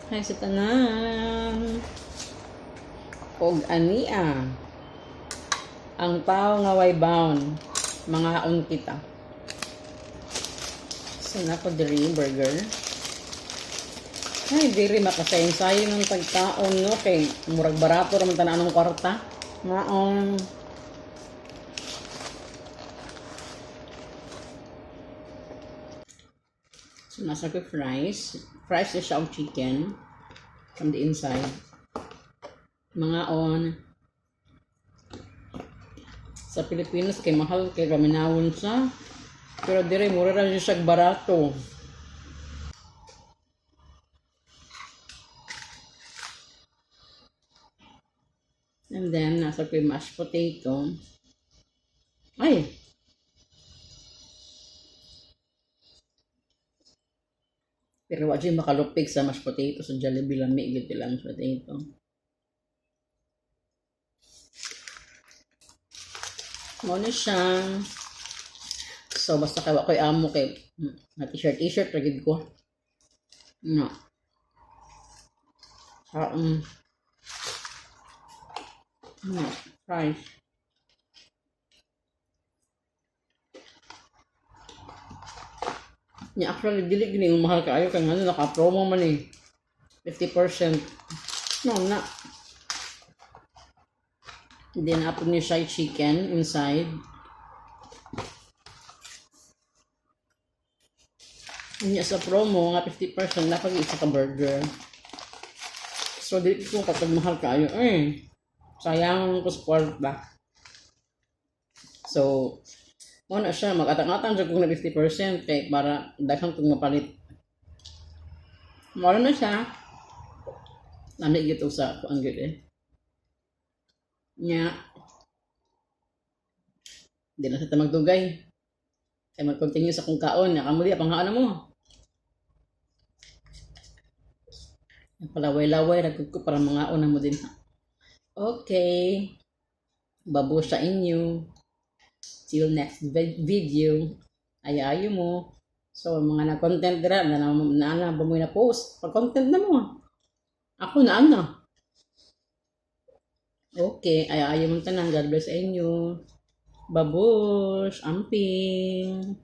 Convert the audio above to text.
Hi sa tanan. Og ania. Ang tao nga way bound. Mga haon kita. Sana ko diri burger. Ay, diri makasayin-sayo ng tagtaon, no? Kay murag barato raman tanan ng kwarta. Maon. So, nasa ko fries. Fries is siya of chicken from the inside. Mga on. Sa Pilipinas, kay mahal, kay kaminawon sa. Pero dire, mura rin siya barato. And then, nasa ko mashed potato. Ay! Pero wala siya makalupig sa mashed potato sa Jollibee lami gid lang mashed potato. Muna siya. So basta kay ko'y amo kay na t-shirt ra gid ko. No. No. Fries. Nya actually dili gini mahal kaayo kay ngano naka-promo man eh. 50%. No, na. Then apod ni siya chicken inside. Nya sa promo nga 50% na pag isa ka burger. So dili ko kapag mahal kaayo sayang ko sa kwarta. So na siya, mag-atang-atang siya kung na 50% kay para daghang kong mapalit. Mara na siya. Nami gito sa kuang gid eh. Nya. Di na sa magdugay. Kaya mag-continue sa kung kaon. Nakamuli, panghaan mo. Palaway-laway, nagkod ko para mga una mo din. Okay. Babo sa inyo. Till next video. Ayayo mo. So, mga na-content dira, na ba mo na post? Pag-content na mo. Ako na. Okay, ayayo mo tanan. God bless inyo. Babush, amping.